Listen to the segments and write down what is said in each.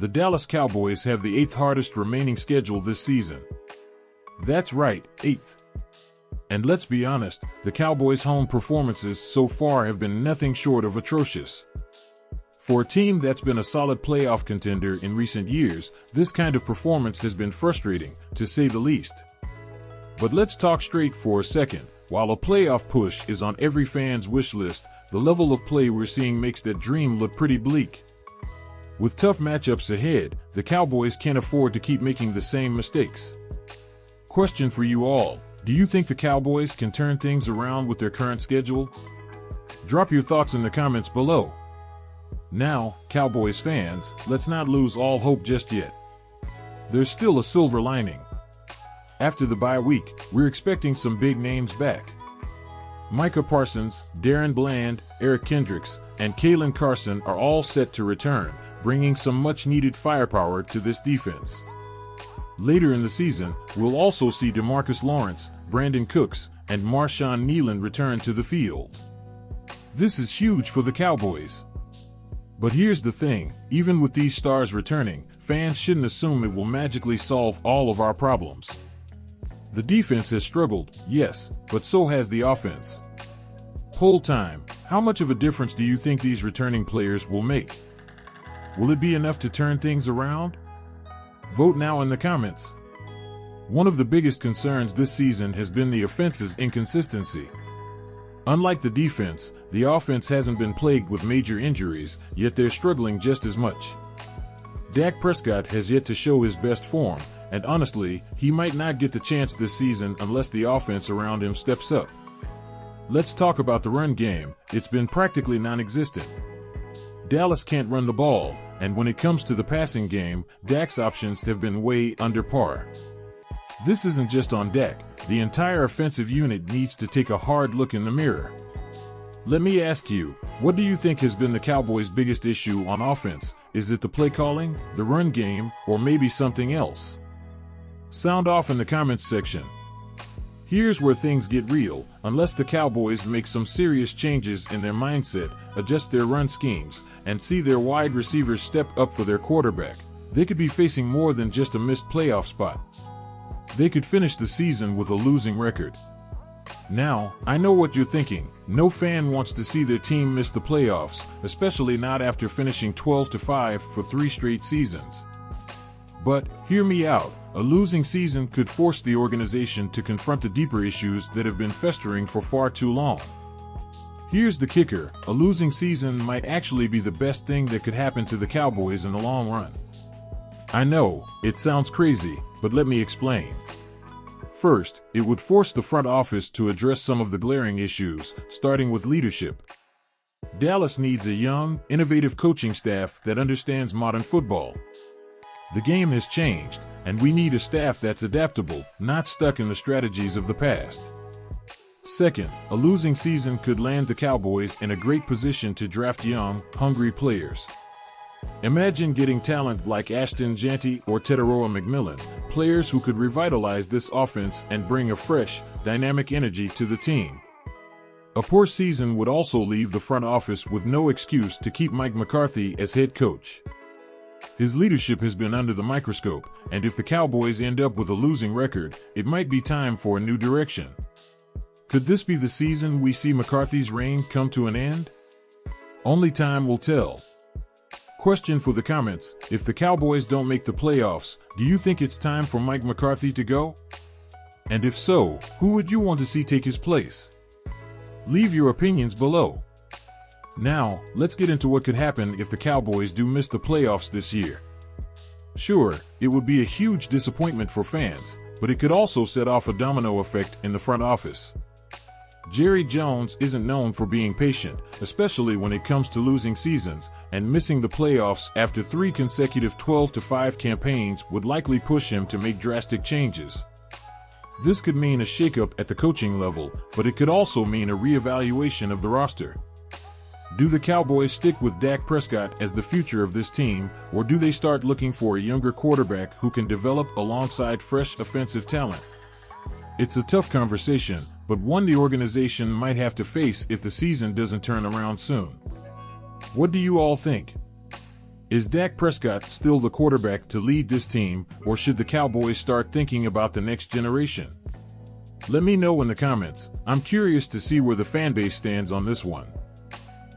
the Dallas Cowboys have the 8th hardest remaining schedule this season. That's right, 8th. And let's be honest, the Cowboys' home performances so far have been nothing short of atrocious. For a team that's been a solid playoff contender in recent years, this kind of performance has been frustrating, to say the least. But let's talk straight for a second. While a playoff push is on every fan's wish list, the level of play we're seeing makes that dream look pretty bleak. With tough matchups ahead, the Cowboys can't afford to keep making the same mistakes. Question for you all: do you think the Cowboys can turn things around with their current schedule? Drop your thoughts in the comments below. Now, Cowboys fans, let's not lose all hope just yet. There's still a silver lining. After the bye week, we're expecting some big names back. Micah Parsons, Darren Bland, Eric Kendricks, and Kalen Carson are all set to return, bringing some much-needed firepower to this defense. Later in the season, we'll also see DeMarcus Lawrence, Brandon Cooks, and Marshawn Kneeland return to the field. This is huge for the Cowboys. But here's the thing, even with these stars returning, fans shouldn't assume it will magically solve all of our problems. The defense has struggled, yes, but so has the offense. Poll time: how much of a difference do you think these returning players will make? Will it be enough to turn things around? Vote now in the comments. One of the biggest concerns this season has been the offense's inconsistency. Unlike the defense, the offense hasn't been plagued with major injuries, yet they're struggling just as much. Dak Prescott has yet to show his best form, and honestly, he might not get the chance this season unless the offense around him steps up. Let's talk about the run game. It's been practically non-existent. Dallas can't run the ball, and when it comes to the passing game, Dak's options have been way under par. This isn't just on Dak. The entire offensive unit needs to take a hard look in the mirror. Let me ask you, what do you think has been the Cowboys' biggest issue on offense? Is it the play calling, the run game, or maybe something else? Sound off in the comments section. Here's where things get real. Unless the Cowboys make some serious changes in their mindset, adjust their run schemes, and see their wide receivers step up for their quarterback, they could be facing more than just a missed playoff spot. They could finish the season with a losing record. Now, I know what you're thinking. No fan wants to see their team miss the playoffs, especially not after finishing 12-5 for 3 straight seasons. But, hear me out, a losing season could force the organization to confront the deeper issues that have been festering for far too long. Here's the kicker: a losing season might actually be the best thing that could happen to the Cowboys in the long run. I know, it sounds crazy, but let me explain. First, it would force the front office to address some of the glaring issues, starting with leadership. Dallas needs a young, innovative coaching staff that understands modern football. The game has changed, and we need a staff that's adaptable, not stuck in the strategies of the past. Second, a losing season could land the Cowboys in a great position to draft young, hungry players. Imagine getting talent like Ashton Jeanty or Taroa McMillan, players who could revitalize this offense and bring a fresh, dynamic energy to the team. A poor season would also leave the front office with no excuse to keep Mike McCarthy as head coach. His leadership has been under the microscope, and if the Cowboys end up with a losing record, it might be time for a new direction. Could this be the season we see McCarthy's reign come to an end? Only time will tell. Question for the comments: if the Cowboys don't make the playoffs, do you think it's time for Mike McCarthy to go? And if so, who would you want to see take his place? Leave your opinions below. Now, let's get into what could happen if the Cowboys do miss the playoffs this year. Sure, it would be a huge disappointment for fans, but it could also set off a domino effect in the front office. Jerry Jones isn't known for being patient, especially when it comes to losing seasons, and missing the playoffs after 3 consecutive 12-5 campaigns would likely push him to make drastic changes. This could mean a shakeup at the coaching level, but it could also mean a reevaluation of the roster. Do the Cowboys stick with Dak Prescott as the future of this team, or do they start looking for a younger quarterback who can develop alongside fresh offensive talent? It's a tough conversation, but one the organization might have to face if the season doesn't turn around soon. What do you all think? Is Dak Prescott still the quarterback to lead this team, or should the Cowboys start thinking about the next generation? Let me know in the comments. I'm curious to see where the fanbase stands on this one.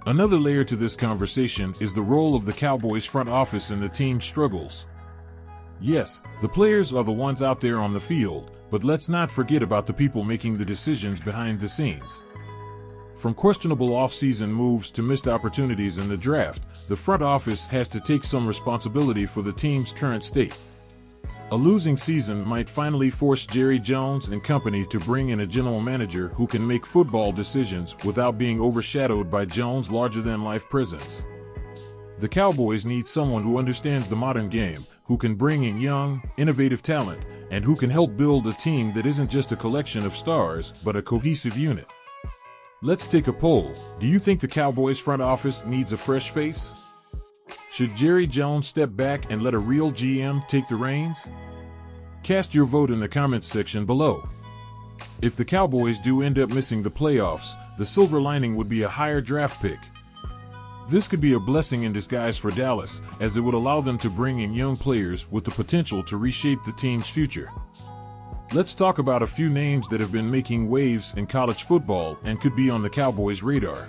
Another layer to this conversation is the role of the Cowboys front office in the team's struggles. Yes, the players are the ones out there on the field, but let's not forget about the people making the decisions behind the scenes. From questionable offseason moves to missed opportunities in the draft, the front office has to take some responsibility for the team's current state. A losing season might finally force Jerry Jones and company to bring in a general manager who can make football decisions without being overshadowed by Jones' larger-than-life presence. The Cowboys need someone who understands the modern game, who can bring in young, innovative talent, and who can help build a team that isn't just a collection of stars, but a cohesive unit. Let's take a poll. Do you think the Cowboys front office needs a fresh face? Should Jerry Jones step back and let a real GM take the reins? Cast your vote in the comments section below. If the Cowboys do end up missing the playoffs, the silver lining would be a higher draft pick. This could be a blessing in disguise for Dallas, as it would allow them to bring in young players with the potential to reshape the team's future. Let's talk about a few names that have been making waves in college football and could be on the Cowboys' radar.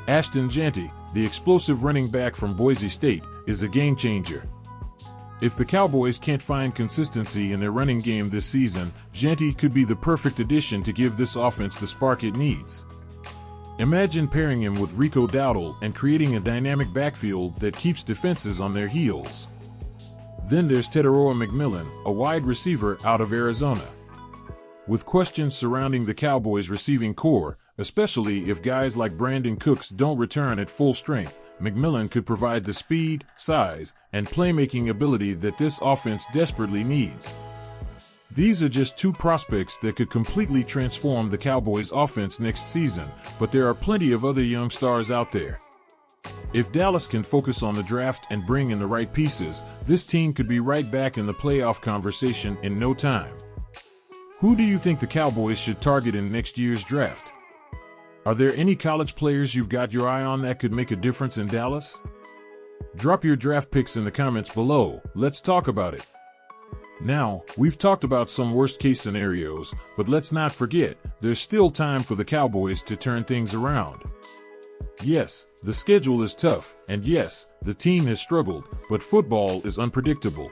Ashton Jeanty, the explosive running back from Boise State, is a game changer. If the Cowboys can't find consistency in their running game this season, Jeanty could be the perfect addition to give this offense the spark it needs. Imagine pairing him with Rico Dowdle and creating a dynamic backfield that keeps defenses on their heels. Then there's Taroa McMillan, a wide receiver out of Arizona. With questions surrounding the Cowboys' receiving core, especially if guys like Brandon Cooks don't return at full strength, McMillan could provide the speed, size, and playmaking ability that this offense desperately needs. These are just two prospects that could completely transform the Cowboys' offense next season, but there are plenty of other young stars out there. If Dallas can focus on the draft and bring in the right pieces, this team could be right back in the playoff conversation in no time. Who do you think the Cowboys should target in next year's draft? Are there any college players you've got your eye on that could make a difference in Dallas? Drop your draft picks in the comments below. Let's talk about it. Now, we've talked about some worst-case scenarios, but let's not forget, there's still time for the Cowboys to turn things around. Yes, the schedule is tough, and yes, the team has struggled, but football is unpredictable.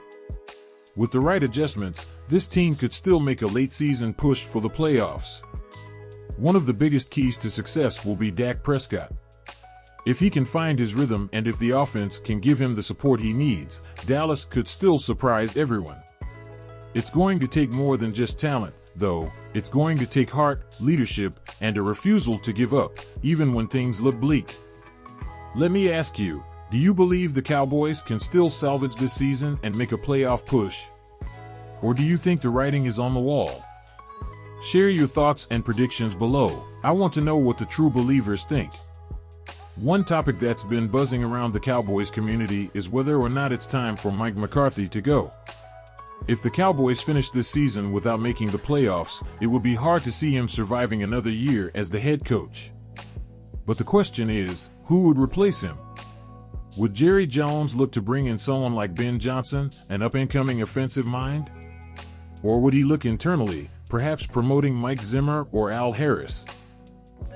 With the right adjustments, this team could still make a late-season push for the playoffs. One of the biggest keys to success will be Dak Prescott. If he can find his rhythm and if the offense can give him the support he needs, Dallas could still surprise everyone. It's going to take more than just talent, though. It's going to take heart, leadership, and a refusal to give up, even when things look bleak. Let me ask you, do you believe the Cowboys can still salvage this season and make a playoff push? Or do you think the writing is on the wall? Share your thoughts and predictions below. I want to know what the true believers think. One topic that's been buzzing around the Cowboys community is whether or not it's time for Mike McCarthy to go. If the Cowboys finish this season without making the playoffs, it would be hard to see him surviving another year as the head coach. But the question is, who would replace him? Would Jerry Jones look to bring in someone like Ben Johnson, an up-and-coming offensive mind? Or would he look internally, perhaps promoting Mike Zimmer or Al Harris?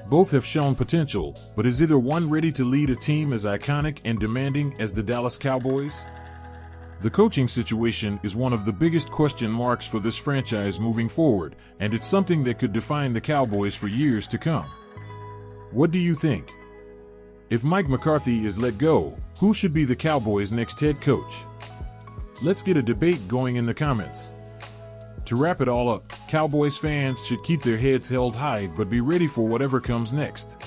Both have shown potential, but is either one ready to lead a team as iconic and demanding as the Dallas Cowboys? The coaching situation is one of the biggest question marks for this franchise moving forward, and it's something that could define the Cowboys for years to come. What do you think? If Mike McCarthy is let go, who should be the Cowboys' next head coach? Let's get a debate going in the comments. To wrap it all up, Cowboys fans should keep their heads held high but be ready for whatever comes next.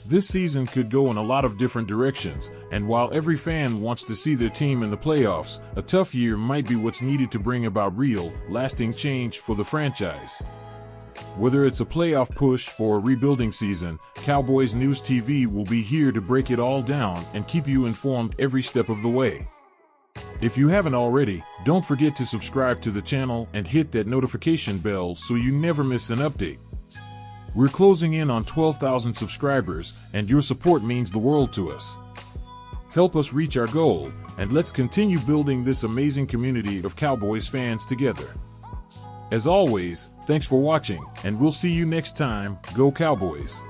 This season could go in a lot of different directions, and while every fan wants to see their team in the playoffs, a tough year might be what's needed to bring about real, lasting change for the franchise. Whether it's a playoff push or a rebuilding season, Cowboys News TV will be here to break it all down and keep you informed every step of the way. If you haven't already, don't forget to subscribe to the channel and hit that notification bell so you never miss an update. We're closing in on 12,000 subscribers, and your support means the world to us. Help us reach our goal, and let's continue building this amazing community of Cowboys fans together. As always, thanks for watching, and we'll see you next time. Go Cowboys!